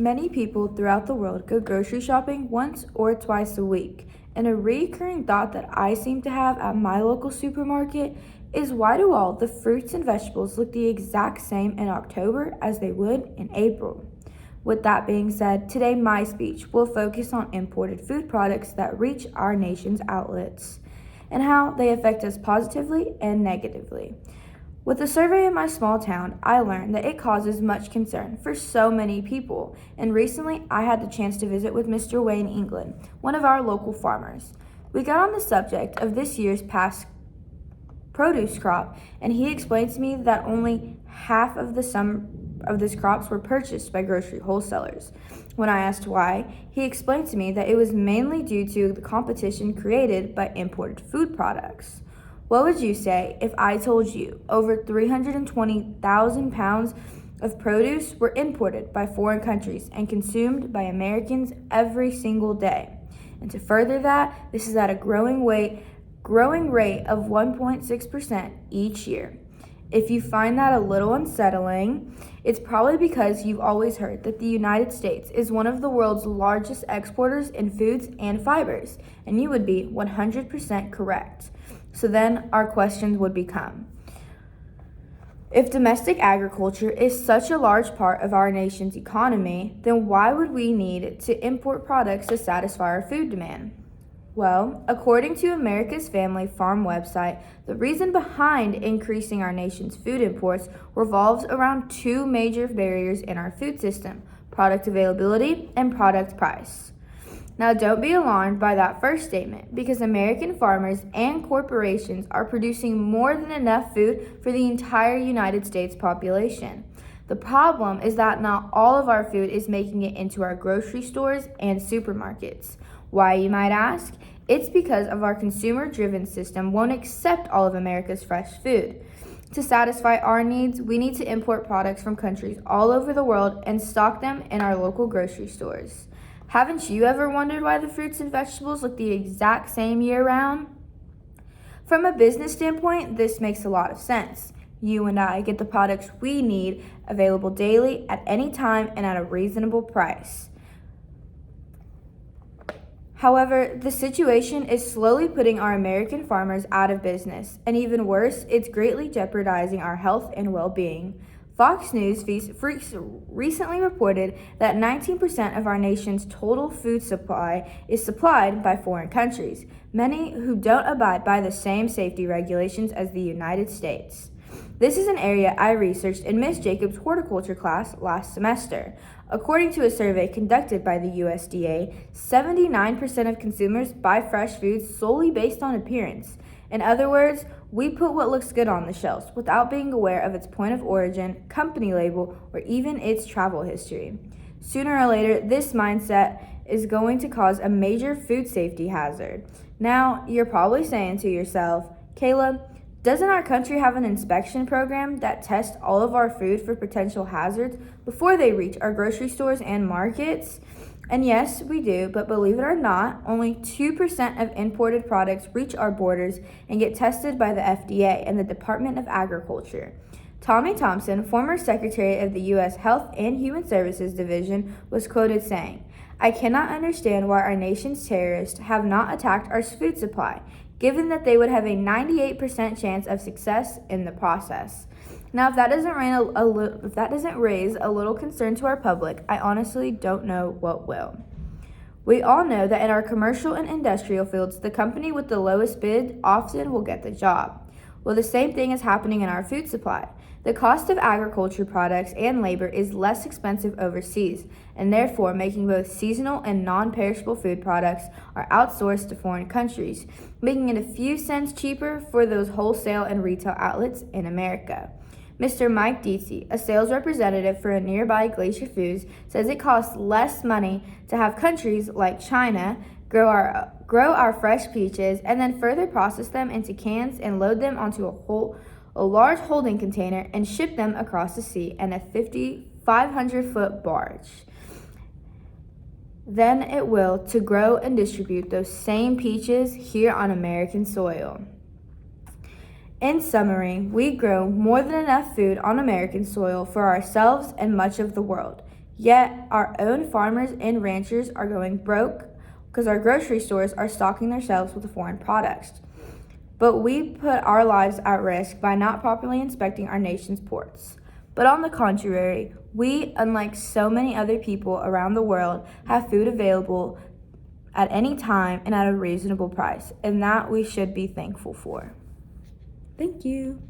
Many people throughout the world go grocery shopping once or twice a week, and a recurring thought that I seem to have at my local supermarket is why do all the fruits and vegetables look the exact same in October as they would in April? With that being said, today my speech will focus on imported food products that reach our nation's outlets and how they affect us positively and negatively. With a survey in my small town, I learned that it causes much concern for so many people, and recently I had the chance to visit with Mr. Wayne England, one of our local farmers. We got on the subject of this year's past produce crop, and he explained to me that only half of this crops were purchased by grocery wholesalers. When I asked why, he explained to me that it was mainly due to the competition created by imported food products. What would you say if I told you over 320,000 pounds of produce were imported by foreign countries and consumed by Americans every single day? And to further that, this is at a growing rate of 1.6% each year. If you find that a little unsettling, it's probably because you've always heard that the United States is one of the world's largest exporters in foods and fibers, and you would be 100% correct. So then our questions would become, if domestic agriculture is such a large part of our nation's economy, then why would we need to import products to satisfy our food demand? Well, according to America's Family Farm website, the reason behind increasing our nation's food imports revolves around two major barriers in our food system: product availability and product price. Now, don't be alarmed by that first statement, because American farmers and corporations are producing more than enough food for the entire United States population. The problem is that not all of our food is making it into our grocery stores and supermarkets. Why, you might ask? It's because of our consumer-driven system won't accept all of America's fresh food. To satisfy our needs, we need to import products from countries all over the world and stock them in our local grocery stores. Haven't you ever wondered why the fruits and vegetables look the exact same year-round? From a business standpoint, this makes a lot of sense. You and I get the products we need available daily at any time and at a reasonable price. However, the situation is slowly putting our American farmers out of business, and even worse, it's greatly jeopardizing our health and well-being. Fox News recently reported that 19% of our nation's total food supply is supplied by foreign countries, many who don't abide by the same safety regulations as the United States. This is an area I researched in Ms. Jacobs' horticulture class last semester. According to a survey conducted by the USDA, 79% of consumers buy fresh foods solely based on appearance. In other words, we put what looks good on the shelves without being aware of its point of origin, company label, or even its travel history. Sooner or later, this mindset is going to cause a major food safety hazard. Now, you're probably saying to yourself, Kayla, doesn't our country have an inspection program that tests all of our food for potential hazards before they reach our grocery stores and markets? And yes, we do, but believe it or not, only 2% of imported products reach our borders and get tested by the FDA and the Department of Agriculture. Tommy Thompson, former Secretary of the U.S. Health and Human Services Division, was quoted saying, "I cannot understand why our nation's terrorists have not attacked our food supply, given that they would have a 98% chance of success in the process." Now, if that doesn't raise a little concern to our public, I honestly don't know what will. We all know that in our commercial and industrial fields, the company with the lowest bid often will get the job. Well, the same thing is happening in our food supply. The cost of agriculture products and labor is less expensive overseas, and therefore making both seasonal and non-perishable food products are outsourced to foreign countries, making it a few cents cheaper for those wholesale and retail outlets in America. Mr. Mike Dietze, a sales representative for a nearby Glacier Foods, says it costs less money to have countries like China grow our fresh peaches and then further process them into cans and load them onto a large holding container and ship them across the sea in a 500-foot barge. Then it will to grow and distribute those same peaches here on American soil. In summary, we grow more than enough food on American soil for ourselves and much of the world. Yet our own farmers and ranchers are going broke because our grocery stores are stocking their shelves with foreign products. But we put our lives at risk by not properly inspecting our nation's ports. But on the contrary, we, unlike so many other people around the world, have food available at any time and at a reasonable price, and that we should be thankful for. Thank you.